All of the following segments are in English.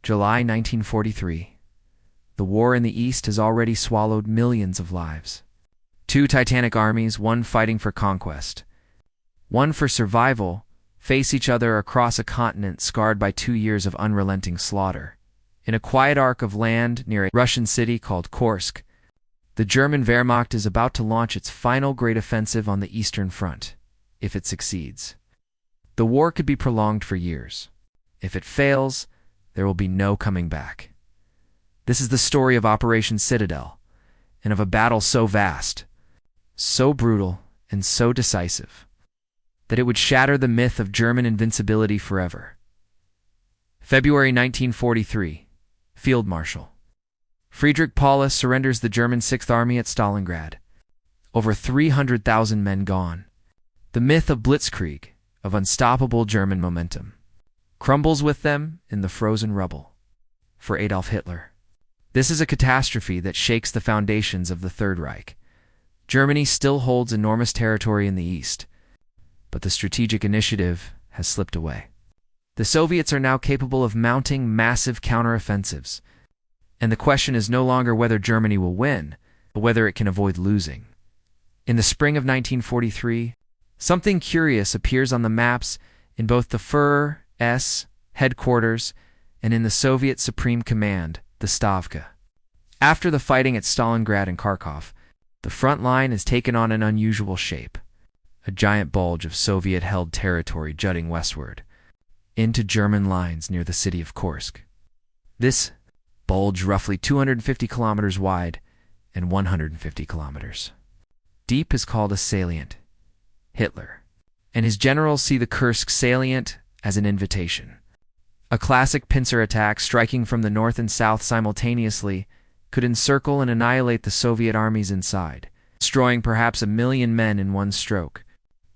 July 1943. The war in the East has already swallowed millions of lives. Two titanic armies, one fighting for conquest, one for survival, face each other across a continent scarred by 2 years of unrelenting slaughter. In a quiet arc of land near a Russian city called Kursk, the German Wehrmacht is about to launch its final great offensive on the Eastern Front, if it succeeds. The war could be prolonged for years. If it fails, there will be no coming back. This is the story of Operation Citadel, and of a battle so vast, so brutal, and so decisive, that it would shatter the myth of German invincibility forever. February 1943. Field Marshal Friedrich Paulus surrenders the German Sixth Army at Stalingrad. Over 300,000 men gone. The myth of blitzkrieg, of unstoppable German momentum, crumbles with them in the frozen rubble. For Adolf Hitler, this is a catastrophe that shakes the foundations of the Third Reich. Germany still holds enormous territory in the East, but the strategic initiative has slipped away. The Soviets are now capable of mounting massive counteroffensives, and the question is no longer whether Germany will win, but whether it can avoid losing. In the spring of 1943, something curious appears on the maps in both the FUR's headquarters and in the Soviet Supreme Command, the Stavka. After the fighting at Stalingrad and Kharkov, the front line has taken on an unusual shape, a giant bulge of Soviet-held territory jutting westward into German lines near the city of Kursk. This bulge, roughly 250 kilometers wide and 150 kilometers deep, is called a salient. Hitler and his generals see the Kursk salient as an invitation. A classic pincer attack striking from the north and south simultaneously could encircle and annihilate the Soviet armies inside, destroying perhaps 1 million men in one stroke.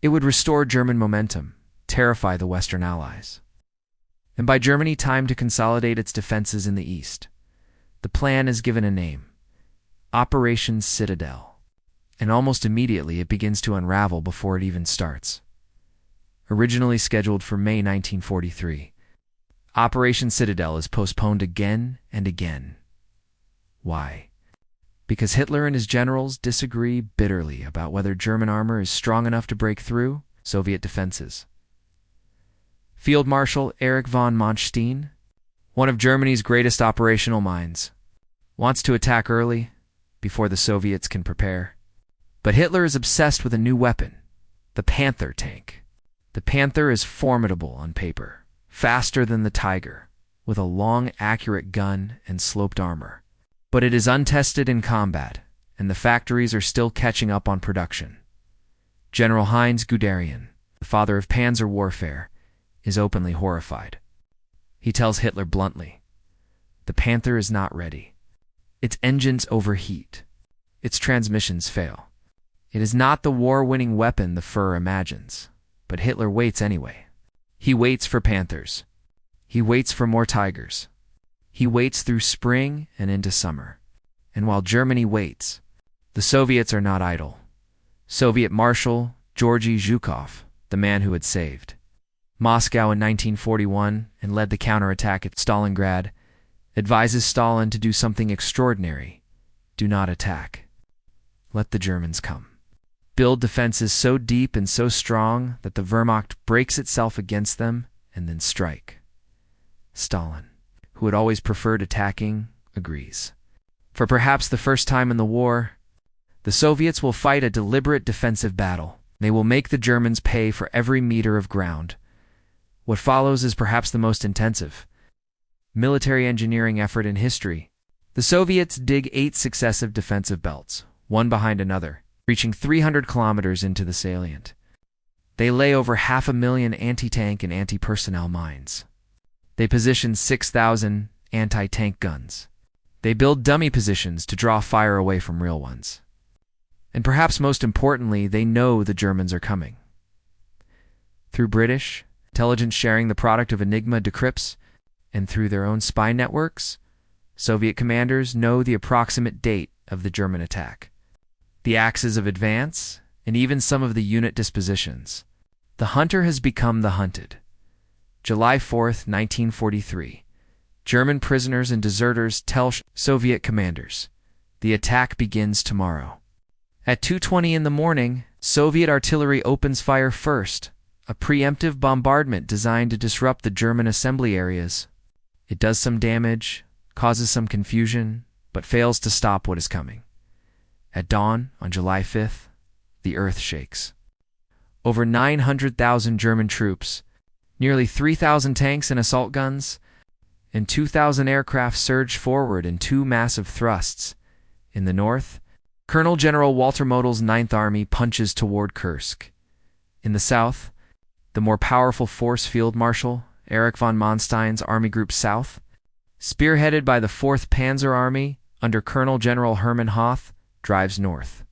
It would restore German momentum, terrify the Western Allies, and buy Germany time to consolidate its defenses in the East. The plan is given a name: Operation Citadel. And almost immediately it begins to unravel before it even starts. Originally scheduled for May 1943, Operation Citadel is postponed again and again. Why? Because Hitler and his generals disagree bitterly about whether German armor is strong enough to break through Soviet defenses. Field Marshal Erich von Manstein, one of Germany's greatest operational minds, wants to attack early, before the Soviets can prepare. But Hitler is obsessed with a new weapon, the Panther tank. The Panther is formidable on paper, faster than the Tiger, with a long, accurate gun and sloped armor. But it is untested in combat, and the factories are still catching up on production. General Heinz Guderian, the father of panzer warfare, is openly horrified. He tells Hitler bluntly, "The Panther is not ready. Its engines overheat. Its transmissions fail. It is not the war-winning weapon the Fuhrer imagines, but Hitler waits anyway. He waits for Panthers. He waits for more Tigers. He waits through spring and into summer. And while Germany waits, the Soviets are not idle." Soviet Marshal Georgy Zhukov, the man who had saved Moscow in 1941 and led the counterattack at Stalingrad, advises Stalin to do something extraordinary: do not attack. Let the Germans come. Build defenses so deep and so strong that the Wehrmacht breaks itself against them and then strike. Stalin, who had always preferred attacking, agrees. For perhaps the first time in the war, the Soviets will fight a deliberate defensive battle. They will make the Germans pay for every meter of ground. What follows is perhaps the most intensive military engineering effort in history. The Soviets dig 8 successive defensive belts, one behind another, reaching 300 kilometers into the salient. They lay over 500,000 anti-tank and anti-personnel mines. They position 6,000 anti-tank guns. They build dummy positions to draw fire away from real ones. And perhaps most importantly, they know the Germans are coming. Through British intelligence sharing, the product of Enigma decrypts, and through their own spy networks, Soviet commanders know the approximate date of the German attack, the axes of advance, and even some of the unit dispositions. The hunter has become the hunted. July 4th, 1943. German prisoners and deserters tell Soviet commanders, the attack begins tomorrow. At 2:20 in the morning, Soviet artillery opens fire first, a preemptive bombardment designed to disrupt the German assembly areas. It does some damage, causes some confusion, but fails to stop what is coming. At dawn, on July 5th, the earth shakes. Over 900,000 German troops, nearly 3,000 tanks and assault guns, and 2,000 aircraft surge forward in two massive thrusts. In the north, Colonel General Walter Model's Ninth Army punches toward Kursk. In the south, the more powerful Force Field Marshal Erich von Manstein's Army Group South, spearheaded by the 4th Panzer Army under Colonel General Hermann Hoth, drives north.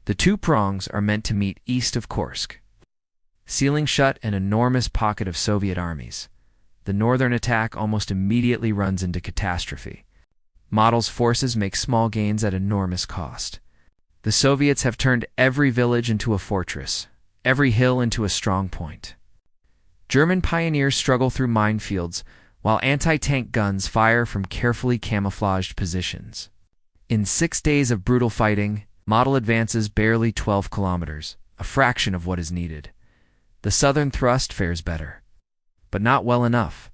The two prongs are meant to meet east of Kursk, sealing shut an enormous pocket of Soviet armies. The northern attack almost immediately runs into catastrophe. Model's forces make small gains at enormous cost. The Soviets have turned every village into a fortress, every hill into a strong point. German pioneers struggle through minefields, while anti-tank guns fire from carefully camouflaged positions. In 6 days of brutal fighting, Model advances barely 12 kilometers, a fraction of what is needed. The southern thrust fares better, but not well enough.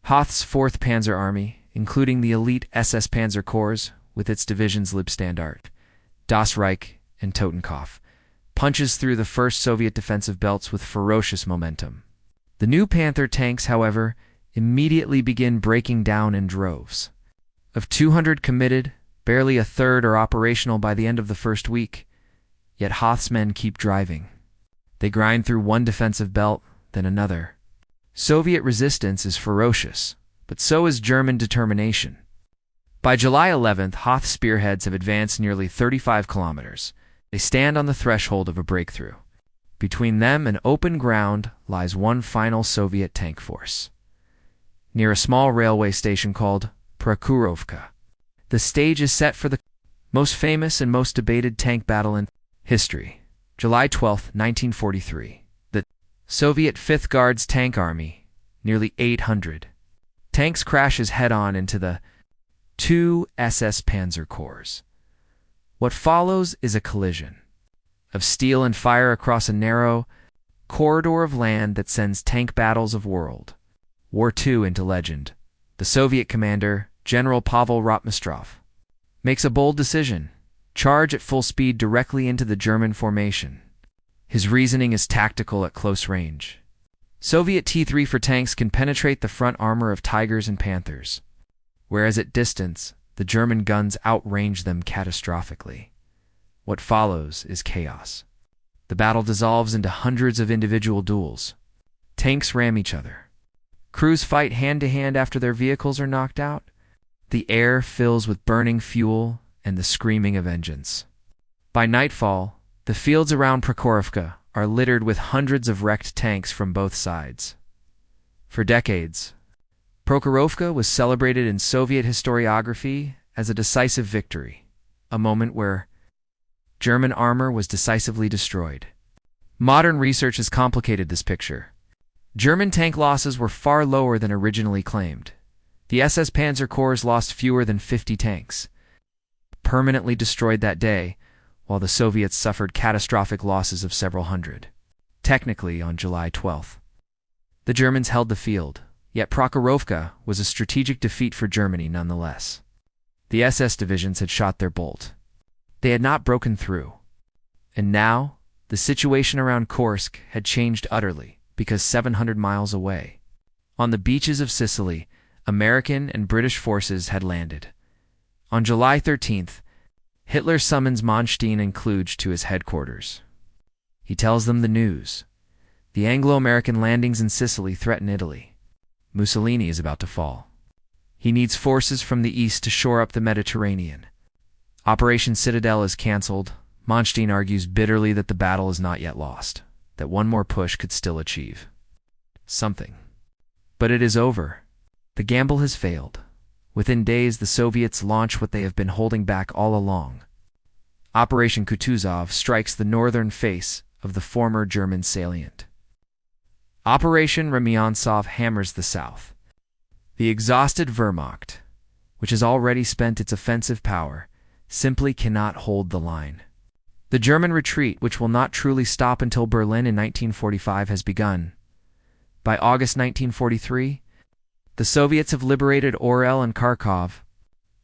Hoth's 4th Panzer Army, including the elite SS Panzer Corps with its divisions Liebstandart, Das Reich, and Totenkopf, punches through the first Soviet defensive belts with ferocious momentum. The new Panther tanks, however, immediately begin breaking down in droves. Of 200 committed, barely a third are operational by the end of the first week, yet Hoth's men keep driving. They grind through one defensive belt, then another. Soviet resistance is ferocious, but so is German determination. By July 11th, Hoth's spearheads have advanced nearly 35 kilometers. They stand on the threshold of a breakthrough. Between them and open ground lies one final Soviet tank force, near a small railway station called Prokhorovka. The stage is set for the most famous and most debated tank battle in history. July 12, 1943. The Soviet 5th Guards Tank Army, nearly 800 tanks, crashes head-on into the 2 SS Panzer Corps. What follows is a collision of steel and fire across a narrow corridor of land that sends tank battles of World War II into legend. The Soviet commander, General Pavel Rotmistrov, makes a bold decision: charge at full speed directly into the German formation. His reasoning is tactical at close range. Soviet T-3 for tanks can penetrate the front armor of Tigers and Panthers, whereas at distance, the German guns outrange them catastrophically. What follows is chaos. The battle dissolves into hundreds of individual duels. Tanks ram each other. Crews fight hand-to-hand after their vehicles are knocked out. The air fills with burning fuel and the screaming of engines. By nightfall, the fields around Prokhorovka are littered with hundreds of wrecked tanks from both sides. For decades, Prokhorovka was celebrated in Soviet historiography as a decisive victory, a moment where German armor was decisively destroyed. Modern research has complicated this picture. German tank losses were far lower than originally claimed. The SS Panzer Corps lost fewer than 50 tanks, permanently destroyed that day, while the Soviets suffered catastrophic losses of several hundred. Technically, on July 12th, the Germans held the field, yet Prokhorovka was a strategic defeat for Germany nonetheless. The SS divisions had shot their bolt. They had not broken through. And now, the situation around Kursk had changed utterly, because 700 miles away, on the beaches of Sicily, American and British forces had landed. On July 13th, Hitler summons Manstein and Kluge to his headquarters. He tells them the news. The Anglo-American landings in Sicily threaten Italy. Mussolini is about to fall. He needs forces from the east to shore up the Mediterranean. Operation Citadel is cancelled. Manstein argues bitterly that the battle is not yet lost, that one more push could still achieve something. But it is over. The gamble has failed. Within days, the Soviets launch what they have been holding back all along. Operation Kutuzov strikes the northern face of the former German salient. Operation Rumyantsov hammers the south. The exhausted Wehrmacht, which has already spent its offensive power, simply cannot hold the line. The German retreat, which will not truly stop until Berlin in 1945, has begun. By August 1943, the Soviets have liberated Orel and Kharkov.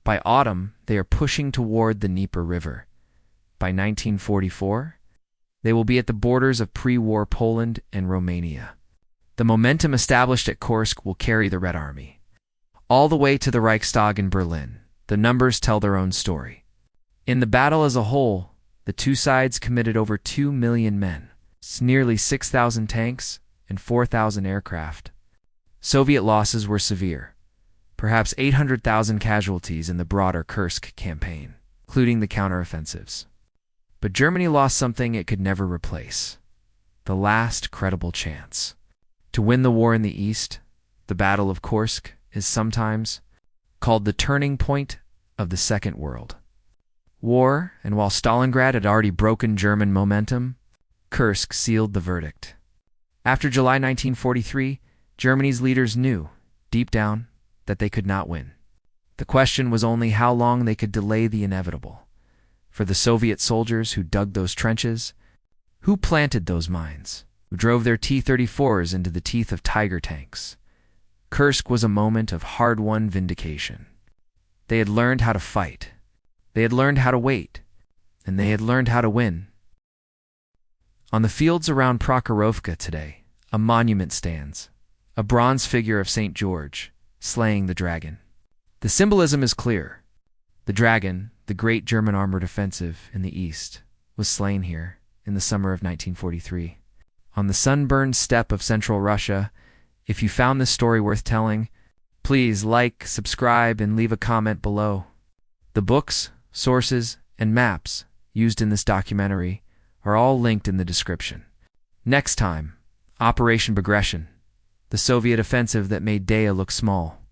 By autumn, they are pushing toward the Dnieper River. By 1944, they will be at the borders of pre-war Poland and Romania. The momentum established at Kursk will carry the Red Army all the way to the Reichstag in Berlin. The numbers tell their own story. In the battle as a whole, the two sides committed over 2 million men, nearly 6,000 tanks, and 4,000 aircraft. Soviet losses were severe, perhaps 800,000 casualties in the broader Kursk campaign, including the counteroffensives. But Germany lost something it could never replace: the last credible chance. To win the war in the East, the Battle of Kursk is sometimes called the turning point of the Second World War, and while Stalingrad had already broken German momentum, Kursk sealed the verdict. After July 1943, Germany's leaders knew, deep down, that they could not win. The question was only how long they could delay the inevitable. For the Soviet soldiers who dug those trenches, who planted those mines, who drove their T-34s into the teeth of Tiger tanks, Kursk was a moment of hard-won vindication. They had learned how to fight. They had learned how to wait. And they had learned how to win. On the fields around Prokhorovka today, a monument stands, a bronze figure of St. George, slaying the dragon. The symbolism is clear. The dragon, the great German armored offensive in the East, was slain here in the summer of 1943. On the sunburned steppe of central Russia, if you found this story worth telling, please like, subscribe, and leave a comment below. The books, sources, and maps used in this documentary are all linked in the description. Next time, Operation Bagration, the Soviet offensive that made Daya look small.